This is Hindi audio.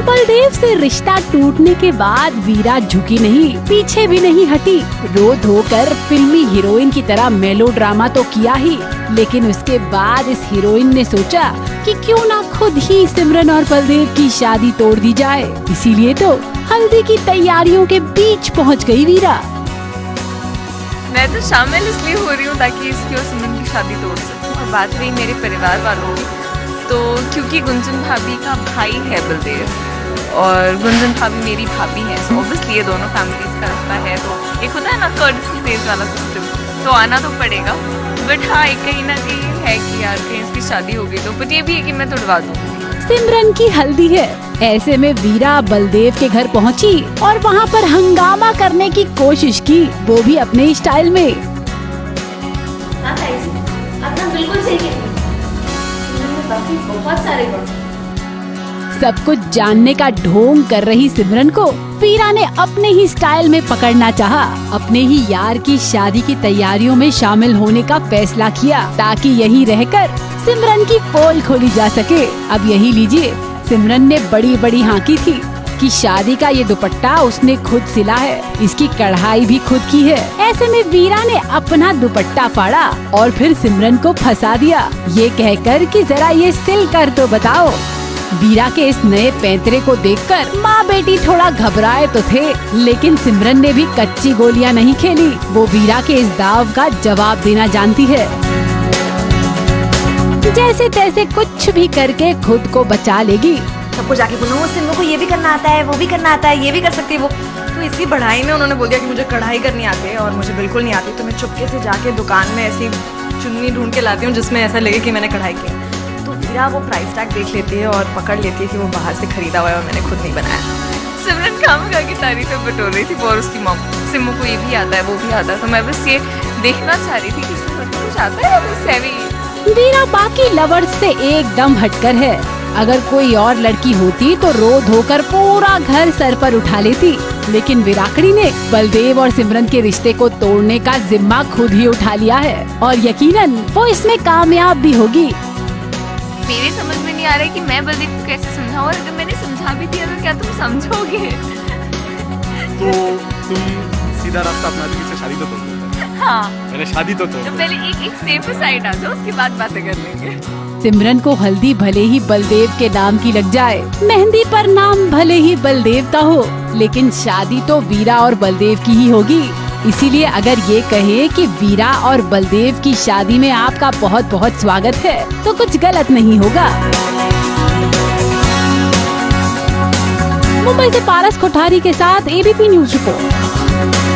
बलदेव से रिश्ता टूटने के बाद वीरा झुकी नहीं, पीछे भी नहीं हटी। रो धोकर फिल्मी हीरोइन की तरह मेलोड्रामा तो किया ही, लेकिन उसके बाद इस हीरोइन ने सोचा कि क्यों ना खुद ही सिमरन और बलदेव की शादी तोड़ दी जाए। इसीलिए तो हल्दी की तैयारियों के बीच पहुंच गई वीरा। मैं तो शामिल इसलिए हो रही हूँ ताकि इसकी और सिमरन की शादी तोड़ सकूँ। और बात रही मेरे परिवार वालों की, तो क्योंकि गुंजन भाभी का भाई है बलदेव और गुंजन भाभी मेरी भाभी है, सो ऑब्वियसली ये दोनों फैमिलीज का रिश्ता है, तो एक होता है ना कर्टसी बेस वाला सिस्टम, तो आना तो पड़ेगा। बट हाँ, एक कहीं ना कहीं है कि यार कहीं इसकी शादी हो गई तो, बट ये भी है कि मैं तोड़वा दूँ। सिमरन की हल्दी है, ऐसे में वीरा बलदेव के घर पहुंची और वहां पर हंगामा करने की कोशिश की, वो भी अपने स्टाइल में। बिल्कुल सही है, बहुत सारे सब कुछ जानने का ढोंग कर रही सिमरन को वीरा ने अपने ही स्टाइल में पकड़ना चाहा। अपने ही यार की शादी की तैयारियों में शामिल होने का फैसला किया ताकि यहीं रहकर सिमरन की पोल खोली जा सके। अब यही लीजिए, सिमरन ने बड़ी बड़ी हाँकी थी कि शादी का ये दुपट्टा उसने खुद सिला है, इसकी कढ़ाई भी खुद की है। ऐसे में वीरा ने अपना दुपट्टा फाड़ा और फिर सिमरन को फंसा दिया, ये कहकर कि जरा ये सिल कर तो बताओ। वीरा के इस नए पैंतरे को देखकर माँ बेटी थोड़ा घबराए तो थे, लेकिन सिमरन ने भी कच्ची गोलियां नहीं खेली। वो वीरा के इस दाव का जवाब देना जानती है। जैसे तैसे कुछ भी करके खुद को बचा लेगी। सबको जाके बोलो सिमरन को ये भी करना आता है, वो भी करना आता है, ये भी कर सकती है वो। तो इसी बढ़ाई में उन्होंने बोल दिया कि मुझे कढ़ाई करनी आती है और मुझे बिल्कुल नहीं आती। तो मैं चुपके से जाके दुकान में ऐसी चुन्नी ढूंढ के लाती हूँ जिसमें ऐसा लगे कि मैंने कढ़ाई की। तो वीरा वो प्राइस टैग देख लेती है और पकड़ लेती है कि वो बाहर से खरीदा हुआ है और मैंने खुद नहीं बनाया। सिमरन खामखा की तारीफें बटोर रही थी और उसकी मॉम, सिमू को ये भी आता है, वो भी आता है, तो मैं बस ये देखना चाह रही थी कि सिमरन को कुछ आता है या सेवी। वीरा बाकी लवर्स से एकदम हटकर है। अगर कोई और लड़की होती तो रो धोकर पूरा घर सर पर उठा लेती, लेकिन विराकड़ी ने बलदेव और सिमरन के रिश्ते को तोड़ने का जिम्मा खुद ही उठा लिया है और यकीनन वो इसमें कामयाब भी होगी। मेरे समझ में नहीं आ रहा है कि मैं बलदेव को कैसे समझाऊं, और अगर मैंने समझा भी दिया तो क्या तुम समझोगे? तो तुम सीधा रास्ता अपना दी, शादी तो तोड़ दो। हाँ, पहले शादी तो तोड़ दो। पहले एक सेफ साइड आ जाओ, उसके बाद बातें कर लेंगे। सिमरन को हल्दी भले ही बलदेव के नाम की लग जाए, मेहंदी पर नाम भले ही बलदेव का हो, लेकिन शादी तो वीरा और बलदेव की ही होगी। इसीलिए अगर ये कहे कि वीरा और बलदेव की शादी में आपका बहुत बहुत स्वागत है, तो कुछ गलत नहीं होगा। मुंबई से पारस कोठारी के साथ एबीपी न्यूज रिपोर्ट।